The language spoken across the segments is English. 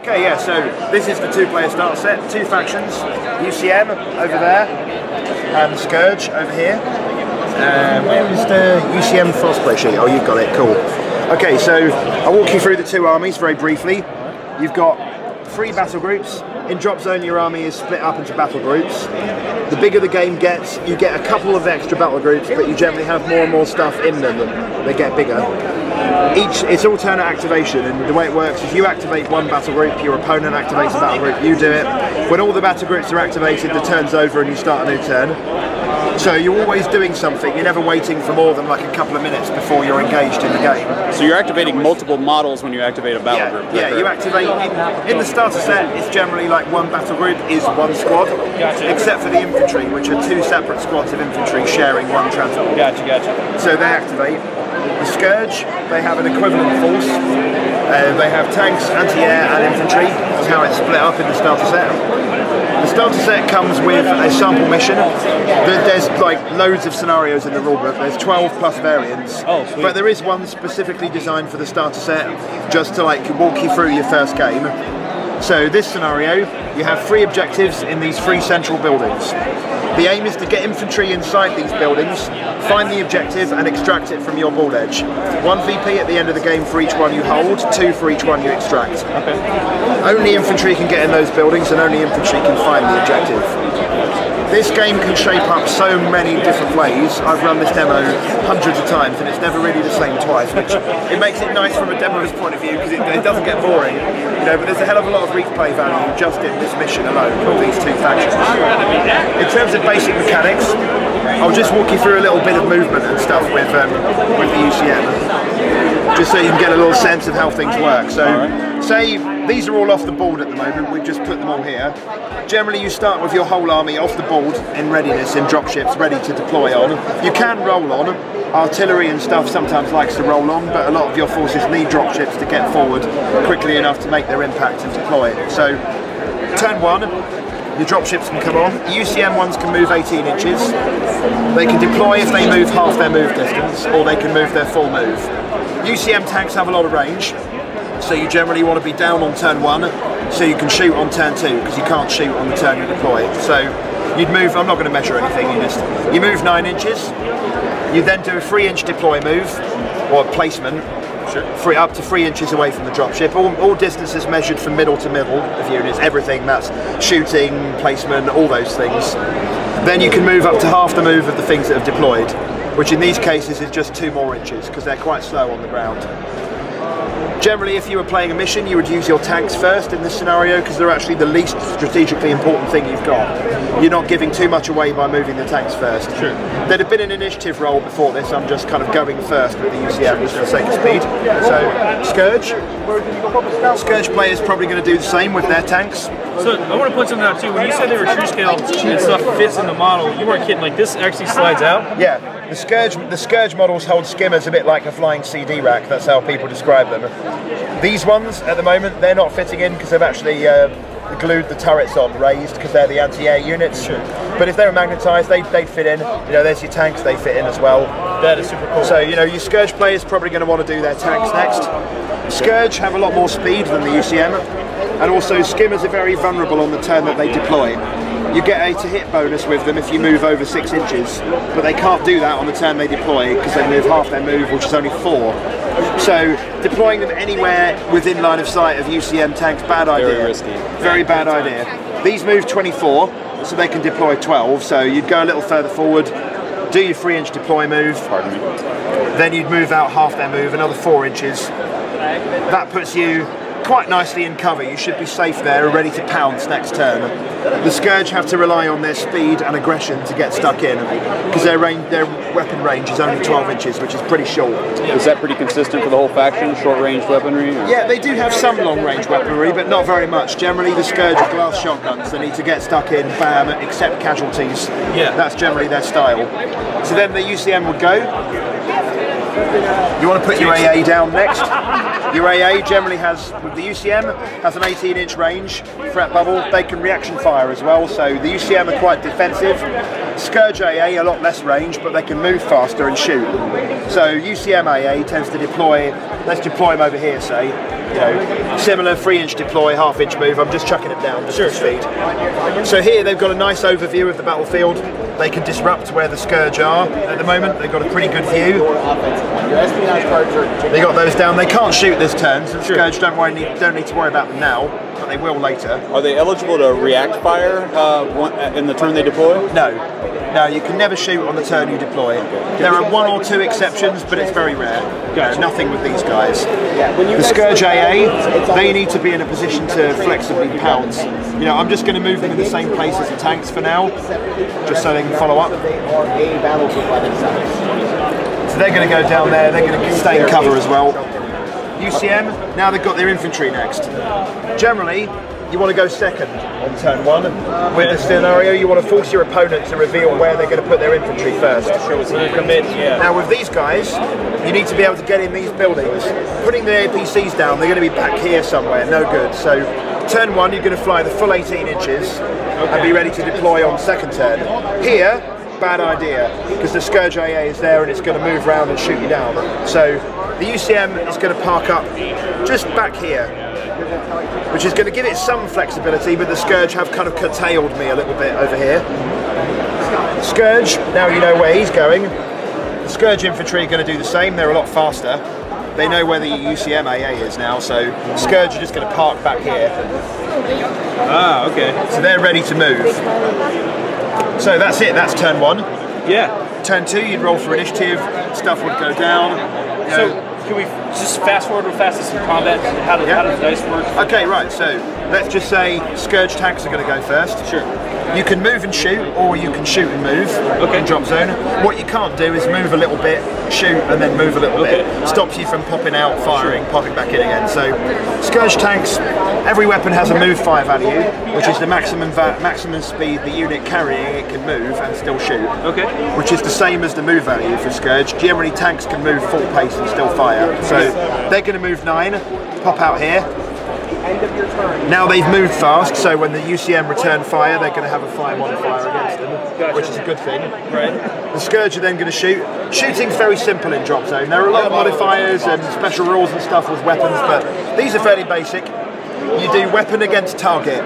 Okay, yeah, so this is the two-player start set, two factions, UCM over there, and Scourge over here. Where is the UCM fast play sheet? Oh, you've got it, cool. Okay, so I'll walk you through the two armies very briefly. You've got 3 battle groups. In Dropzone, your army is split up into battle groups. The bigger the game gets, you get a couple of extra battle groups, but you generally have more and more stuff in them. They get bigger. It's alternate activation, and the way it works is you activate one battle group, your opponent activates a battle group, you do it. When all the battle groups are activated, the turn's over and you start a new turn. So you're always doing something, you're never waiting for more than like a couple of minutes before you're engaged in the game. So you're activating multiple models when you activate a battle group? Yeah, you activate, in the starter set, it's generally like one battle group is one squad, except for the infantry, which are 2 separate squads of infantry sharing one transport. Gotcha. So they activate. The Scourge, they have an equivalent force. They have tanks, anti-air and infantry. That's how it's split up in the starter set. The starter set comes with a sample mission. There's like loads of scenarios in the rulebook. There's 12 plus variants. Oh, sweet. But there is one specifically designed for the starter set, just to like walk you through your first game. So this scenario, you have 3 objectives in these 3 central buildings. The aim is to get infantry inside these buildings, find the objective and extract it from your ball edge. 1 VP at the end of the game for each one you hold, 2 for each one you extract. Okay. Only infantry can get in those buildings and only infantry can find the objective. This game can shape up so many different ways. I've run this demo hundreds of times and it's never really the same twice, which it makes it nice from a demo's point of view because it doesn't get boring, you know, but there's a hell of a lot of replay value just in this mission alone with these 2 factions. In terms of basic mechanics, I'll just walk you through a little bit of movement and stuff with the UCM, just so you can get a little sense of how things work. So, say these are all off the board at the moment, we've just put them all here. Generally you start with your whole army off the board in readiness, in dropships, ready to deploy on. You can roll on. Artillery and stuff sometimes likes to roll on, but a lot of your forces need dropships to get forward quickly enough to make their impact and deploy. So, turn 1, your dropships can come on. UCM ones can move 18 inches. They can deploy if they move half their move distance, or they can move their full move. UCM tanks have a lot of range, so you generally want to be down on turn 1, so you can shoot on turn 2, because you can't shoot on the turn you deploy. So you'd move, I'm not going to measure anything, you move 9 inches, you then do a 3-inch deploy move, or placement, up to 3 inches away from the dropship. All distances measured from middle to middle of units, everything, that's shooting, placement, all those things. Then you can move up to half the move of the things that have deployed, which in these cases is just 2 more inches, because they're quite slow on the ground. Generally, if you were playing a mission, you would use your tanks first in this scenario because they're actually the least strategically important thing you've got. You're not giving too much away by moving the tanks first. Sure. There'd have been an initiative roll before this, I'm just kind of going first with the UCM just for the sake of speed. So, Scourge players probably going to do the same with their tanks. So, I want to point something out too. When you said they were true scale and stuff fits in the model, you weren't kidding, like this actually slides out? Yeah. The Scourge models hold skimmers a bit like a flying CD rack, that's how people describe them. These ones, at the moment, they're not fitting in because they've actually glued the turrets on, raised, because they're the anti-air units. Sure. But if they were magnetised, they'd fit in. You know, there's your tanks, they fit in as well. That is super cool. So, you know, your Scourge players probably going to want to do their tanks next. Scourge have a lot more speed than the UCM, and also skimmers are very vulnerable on the turn that they deploy. You get a to-hit bonus with them if you move over 6 inches, but they can't do that on the turn they deploy because they move half their move, which is only 4. So deploying them anywhere within line of sight of UCM tanks, bad idea. Very risky. Very bad idea. These move 24, so they can deploy 12, so you'd go a little further forward, do your 3-inch deploy move, Pardon me. then you'd move out half their move, another 4 inches. That puts you quite nicely in cover. You should be safe there and ready to pounce next turn. The Scourge have to rely on their speed and aggression to get stuck in because their weapon range is only 12 inches, which is pretty short. Is that pretty consistent for the whole faction, short-range weaponry? Or? Yeah, they do have some long-range weaponry, but not very much. Generally, the Scourge are glass shotguns. They need to get stuck in, bam, accept casualties. Yeah. That's generally their style. So then the UCM would go. You want to put your AA down next. Your AA generally has, with the UCM, has an 18-inch range, threat bubble. They can reaction fire as well, so the UCM are quite defensive. Scourge AA, a lot less range, but they can move faster and shoot. So UCM AA tends to deploy, let's deploy him over here, say, you know, similar 3-inch deploy, 1/2-inch move. I'm just chucking it down just for speed. So here they've got a nice overview of the battlefield. They can disrupt where the Scourge are at the moment. They've got a pretty good view. They got those down. They can't shoot this turn, so the Scourge don't need to worry about them now, but they will later. Are they eligible to react fire in the turn they deploy? No. No, you can never shoot on the turn you deploy. There are 1 or 2 exceptions, but it's very rare. Gotcha. Nothing with these guys. The Scourge AA, they need to be in a position to flexibly pounce. You know, I'm just going to move them in the same place as the tanks for now, just so they can follow up. So they're going to go down there, they're going to stay in cover as well. UCM, now they've got their infantry next. Generally, you want to go second on turn 1. With this scenario, you want to force your opponent to reveal where they're going to put their infantry first. Now with these guys, you need to be able to get in these buildings. Putting the APCs down, they're going to be back here somewhere, no good. So turn 1, you're going to fly the full 18 inches and be ready to deploy on second turn. Here, bad idea, because the Scourge AA is there and it's going to move around and shoot you down. So the UCM is going to park up just back here, which is going to give it some flexibility, but the Scourge have kind of curtailed me a little bit over here. Scourge, now you know where he's going. The Scourge infantry are going to do the same, they're a lot faster. They know where the UCM AA is now, so Scourge are just going to park back here. Ah, okay. So they're ready to move. So that's it, that's turn 1. Yeah. Turn 2, you'd roll for initiative, stuff would go down. So, can we just fast forward real fast to some combat? How does the dice work? Okay, right, so let's just say Scourge tanks are going to go first. Sure. You can move and shoot, or you can shoot and move in drop zone. What you can't do is move a little bit, shoot, and then move a little bit. Stops you from popping out, firing, popping back in again. So, Scourge tanks, every weapon has a move fire value, which is the maximum speed the unit carrying it can move and still shoot. Okay. Which is the same as the move value for Scourge. Generally, tanks can move full pace and still fire. So, they're going to move 9, pop out here. Now they've moved fast, so when the UCM return fire, they're going to have a fire modifier against them, which is a good thing. Right. The Scourge are then going to shoot. Shooting's very simple in drop zone. There are a lot of modifiers and special rules and stuff with weapons, but these are fairly basic. You do weapon against target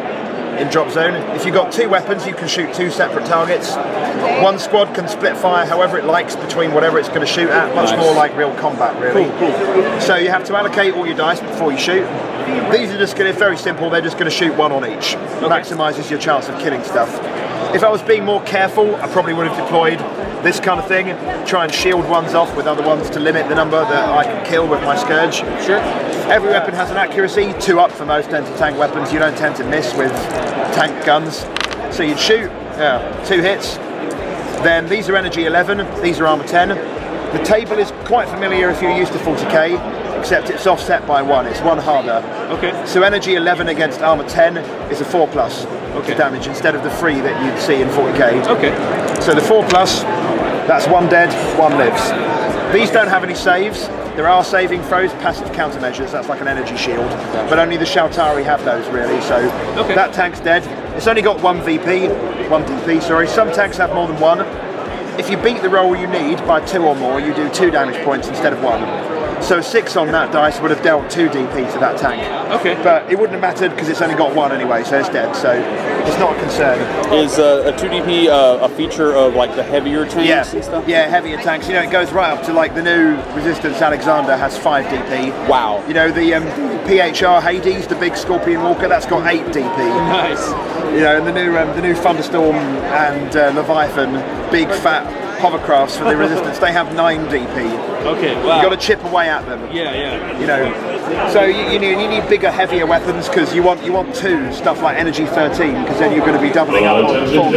in drop zone. If you've got 2 weapons, you can shoot 2 separate targets. 1 squad can split fire however it likes between whatever it's going to shoot at, much more like real combat, really. Cool. So you have to allocate all your dice before you shoot. These are just going to be very simple, they're just going to shoot 1 on each. Maximises your chance of killing stuff. If I was being more careful, I probably would have deployed this kind of thing, try and shield ones off with other ones to limit the number that I can kill with my Scourge. Sure. Every weapon has an accuracy, 2 up for most anti-tank weapons. You don't tend to miss with tank guns. So you'd shoot, 2 hits. Then these are energy 11, these are armor 10. The table is quite familiar if you're used to 40k, except it's offset by 1, it's 1 harder. Okay. So energy 11 against armor 10 is a 4+ damage instead of the 3 that you'd see in 40k. Okay. So the 4+, that's 1 dead, 1 lives. These don't have any saves. There are saving throws, passive countermeasures, that's like an energy shield, but only the Shautari have those really, so that tank's dead. It's only got 1 DP, sorry. Some tanks have more than 1. If you beat the roll you need by 2 or more, you do 2 damage points instead of 1. So 6 on that dice would have dealt 2 DP to that tank. Okay. But it wouldn't have mattered because it's only got 1 anyway, so it's dead. So it's not a concern. Is a 2 DP a feature of like the heavier tanks and stuff? Yeah, heavier tanks. You know, it goes right up to like the new Resistance Alexander has 5 DP. Wow. You know, the PHR Hades, the big Scorpion Walker, that's got 8 DP. Nice. You know, and the new Thunderstorm and Leviathan, big fat hovercrafts for the Resistance, they have 9 DP. Okay, wow. You've got to chip away at them. Yeah. You know, so you need bigger, heavier weapons because you want 2 stuff like Energy 13 because then you're going to be doubling up on the force.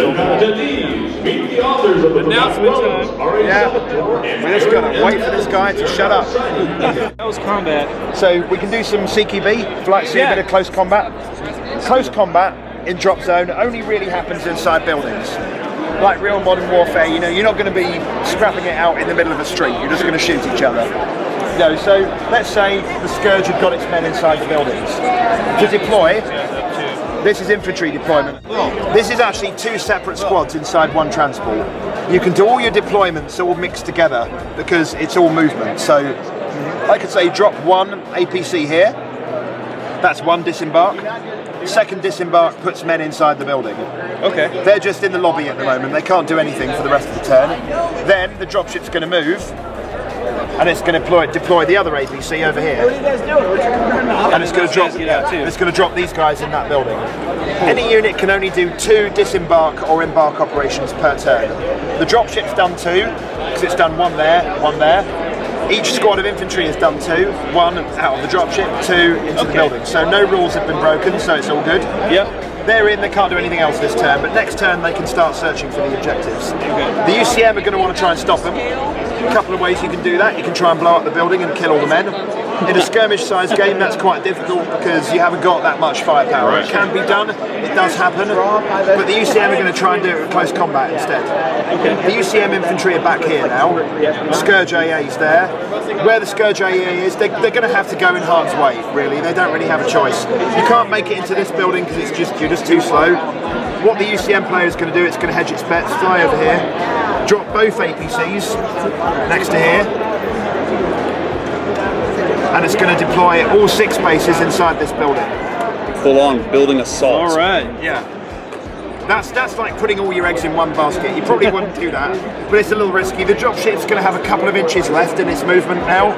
Announcement time. Yeah, we're just going to wait for this guy to shut up. That was combat. So we can do some CQB, if you like to see a bit of close combat. Close combat in drop zone only really happens inside buildings. Like real modern warfare, you know, you're not going to be scrapping it out in the middle of a street, you're just going to shoot each other. You know, so let's say the Scourge had got its men inside the buildings. To deploy, This is infantry deployment. This is actually 2 separate squads inside one transport. You can do all your deployments all mixed together because it's all movement. So I could say drop 1 APC here. That's 1 disembark. Second disembark puts men inside the building. Okay. They're just in the lobby at the moment. They can't do anything for the rest of the turn. Then the dropship's going to move, and it's going to deploy the other APC over here. What are you guys doing? And it's going to drop. It's going to drop these guys in that building. Any unit can only do 2 disembark or embark operations per turn. The dropship's done 2 because it's done 1 there, 1 there. Each squad of infantry has done 2, 1 out of the dropship, 2 into the building. So no rules have been broken, so it's all good. Yep. They're in, they can't do anything else this turn, but next turn they can start searching for the objectives. The UCM are going to want to try and stop them. A couple of ways you can do that. You can try and blow up the building and kill all the men. In a skirmish-sized game, that's quite difficult because you haven't got that much firepower. It can be done, it does happen, but the UCM are going to try and do it with close combat instead. The UCM infantry are back here now. Scourge AA is there. Where the Scourge AA is, they're going to have to go in harm's way, really. They don't really have a choice. You can't make it into this building because you're just too slow. What the UCM player is going to do, it's going to hedge its bets, fly over here, drop both APCs next to here, and it's going to deploy all 6 bases inside this building. Full on building assault. All right. Yeah. That's like putting all your eggs in one basket. You probably wouldn't do that, but it's a little risky. The dropship's going to have a couple of inches left in its movement now,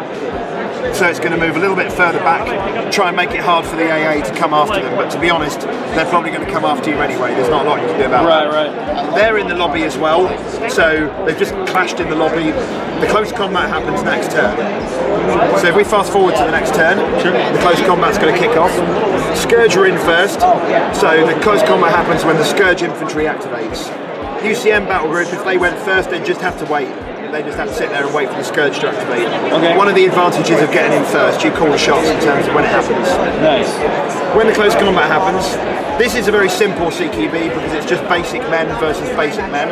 so it's going to move a little bit further back, try and make it hard for the AA to come after them, but to be honest, they're probably going to come after you anyway. There's not a lot you can do about that. Right. They're in the lobby as well, so they've just clashed in the lobby. The close combat happens next turn. So if we fast forward to the next turn, the close combat's going to kick off. Scourge are in first, so the close combat happens when the Scourge infantry activates. UCM battle group, if they went first, they'd just have to wait. They just have to sit there and wait for the Scourge to activate. Okay. One of the advantages of getting in first, you call the shots in terms of when it happens. Nice. When the close combat happens, this is a very simple CQB because it's just basic men versus basic men.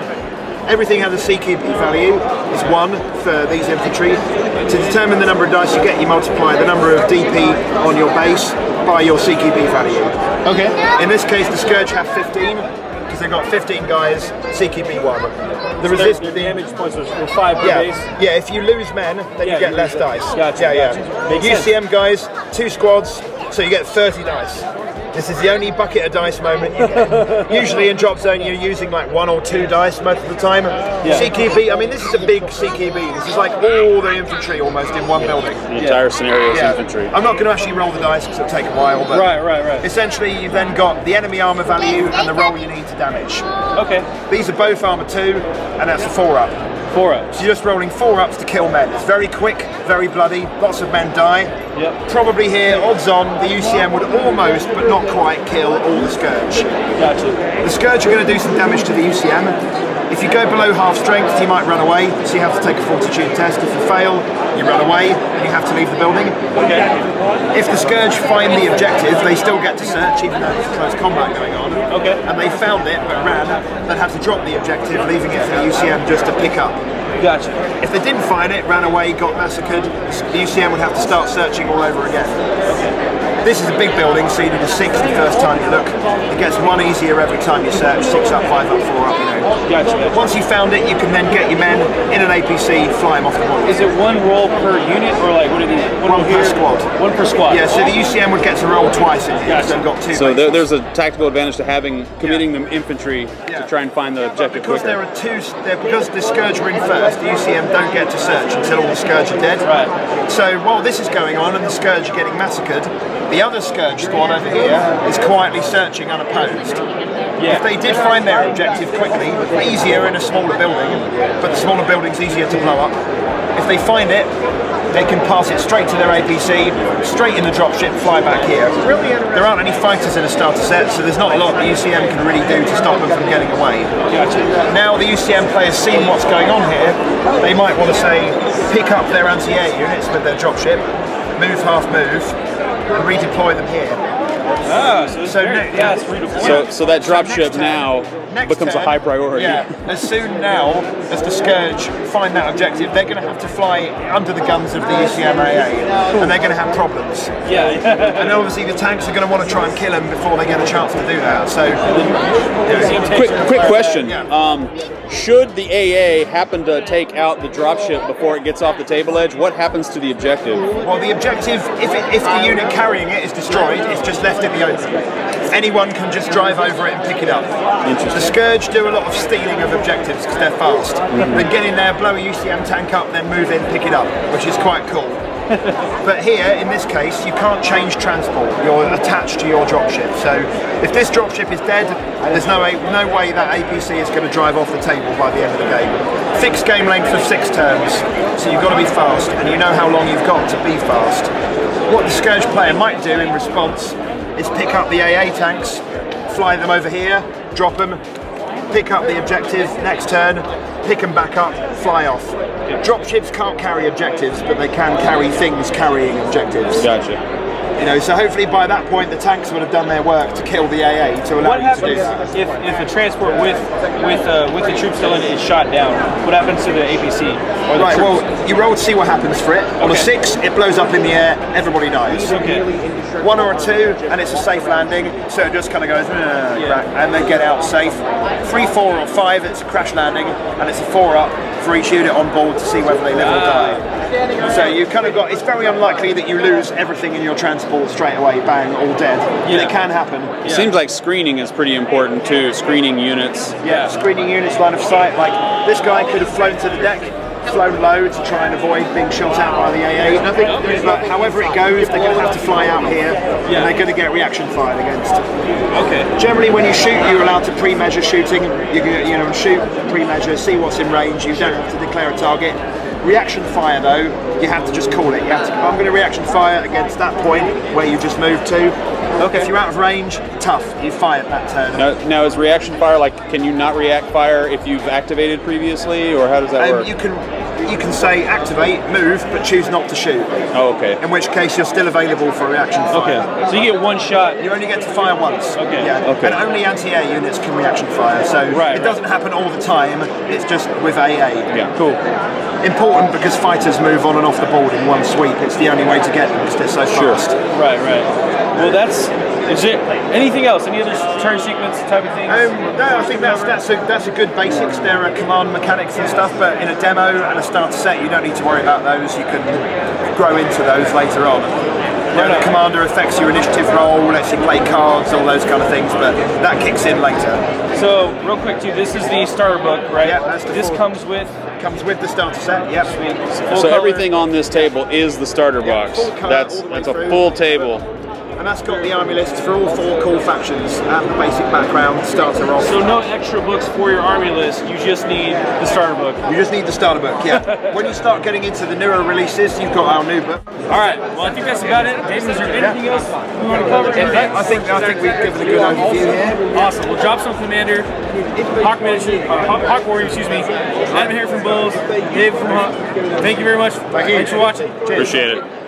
Everything has a CQB value. It's 1 for these infantry. To determine the number of dice you get, you multiply the number of DP on your base by your CQB value. Okay. In this case, the Scourge have 15 because they've got 15 guys, CQB 1. The damage points were 5 per base. Yeah, if you lose men, then you get less dice. Gotcha. UCM guys, 2 squads, so you get 30 dice. This is the only bucket of dice moment you get. Usually in Dropzone you're using like 1 or 2 dice most of the time. CQB, I mean this is a big CQB. This is like all the infantry almost in one building. The entire scenario is infantry. I'm not going to actually roll the dice because it'll take a while, but Right. essentially you've then got the enemy armor value and the roll you need to damage. Okay. These are both armor 2 and that's a 4-up. 4-up. So you're just rolling 4-ups to kill men. It's very quick, very bloody, lots of men die. Yep. Probably here, odds on, the UCM would almost, but not quite, kill all the Scourge. Gotcha. The Scourge are going to do some damage to the UCM. If you go below half strength, you might run away, so you have to take a fortitude test. If you fail, you run away, and you have to leave the building. Okay. If the Scourge find the objective, they still get to search, even though there's close combat going on. Okay. And they found it, but ran, they'd have to drop the objective, leaving it for the UCM just to pick up. Gotcha. If they didn't find it, ran away, got massacred, the UCM would have to start searching all over again. This is a big building, so you need a 6 the first time you look. It gets 1 easier every time you search, 6 up, 5 up, 4 up, you know. Gotcha. Once you found it, you can then get your men in an APC, fly them off the wall. Is it 1 roll per unit, or like what are these? 1 per squad. 1 per squad. Yeah, so the UCM would get to roll twice in here, so they've got 2 So bases. there's a tactical advantage to committing them infantry to try and find the objective because quicker. because the Scourge were in first, the UCM don't get to search until all the Scourge are dead. Right. So while this is going on and the Scourge are getting massacred, the other Scourge squad over here is quietly searching unopposed. Yeah. If they did find their objective quickly, easier in a smaller building, but the smaller building's easier to blow up. If they find it, they can pass it straight to their APC, straight in the dropship, fly back here. There aren't any fighters in a starter set, so there's not a lot the UCM can really do to stop them from getting away. Gotcha. Now the UCM players seeing what's going on here, they might want to say, pick up their anti-air units with their dropship, move half move, and redeploy them here. Ah, so it's very fast redeployment. So that dropship now becomes a high priority. Yeah, as soon now as the Scourge find that objective, they're going to have to fly under the guns of the UCMAA, and they're going to have problems. Yeah. And obviously the tanks are going to want to try and kill them before they get a chance to do that. So, quick question. Should the AA happen to take out the dropship before it gets off the table edge, what happens to the objective? Well, the objective, if the unit carrying it is destroyed, it's just left in the open. Anyone can just drive over it and pick it up. The Scourge do a lot of stealing of objectives because they're fast. They get in there, blow a UCM tank up, then move in, pick it up, which is quite cool. But here, in this case, you can't change transport. You're attached to your dropship. So if this dropship is dead, there's no way that APC is going to drive off the table by the end of the game. Fixed game length of 6 turns, so you've got to be fast, and you know how long you've got to be fast. What the Scourge player might do in response is pick up the AA tanks, fly them over here, drop them, pick up the objective next turn, pick them back up, fly off. Dropships can't carry objectives, but they can carry things carrying objectives. Gotcha. You know, so hopefully by that point the tanks would have done their work to kill the AA to allow you to do that. If a transport with the troops still in it is shot down, what happens to the APC? Or the right, troops? well, you roll to see what happens for it. On a 6, it blows up in the air, everybody dies. Okay. 1 or a 2, and it's a safe landing, so it just kind of goes, and they get out safe. 3, 4, or 5, it's a crash landing, and it's a 4-up for each unit on board to see whether they live or die. So you've kind of got, it's very unlikely that you lose everything in your transport straight away, bang, all dead. But it can happen. It seems like screening is pretty important too, screening units. Yeah, screening units, line of sight, like this guy could have flown to the deck, flown low to try and avoid being shot out by the AA. But however it goes, they're going to have to fly out here, and they're going to get reaction fired against. Okay. Generally, when you shoot, you're allowed to pre-measure shooting. You know, shoot, pre-measure, see what's in range. You don't have to declare a target. Reaction fire, though, you have to just call it. You have to, I'm going to reaction fire against that point where you just moved to. Okay. If you're out of range, tough. You fire that turn. Now, is reaction fire like? Can you not react fire if you've activated previously, or how does that work? You can say activate, move, but choose not to shoot. Oh, okay. In which case you're still available for reaction fire. Okay. So you get 1 shot. You only get to fire once. Okay. Yeah. Okay. And only anti-air units can reaction fire, so it doesn't happen all the time. It's just with AA. Yeah. Cool. Important because fighters move on and off the board in one sweep. It's the only way to get them because they're so fast. Right. Well, is there anything else? Any other turn sequence type of things? No, I think that's a good basics. There are command mechanics and stuff, but in a demo and a starter set, you don't need to worry about those. You can grow into those later on. The commander affects your initiative roll, lets you play cards, all those kind of things, but that kicks in later. So, real quick too, this is the starter book, right? Yeah, that's this comes with the starter set. Yep. Sweet. So everything on this table is the starter box. That's a full table. And that's got the army list for all 4 core factions and the basic background starter off. So no extra books for your army list, you just need the starter book. You just need the starter book, yeah. When you start getting into the newer releases, you've got our new book. Alright, well I think that's about it. David, is there anything else we want to cover? I think we've given a good overview here. Awesome. Well, Dropzone Commander, Hawk Wargames, excuse me. AdamHarry from BoLS, Dave from Hawk. Thank you very much. Thanks for watching. Cheers. Appreciate it.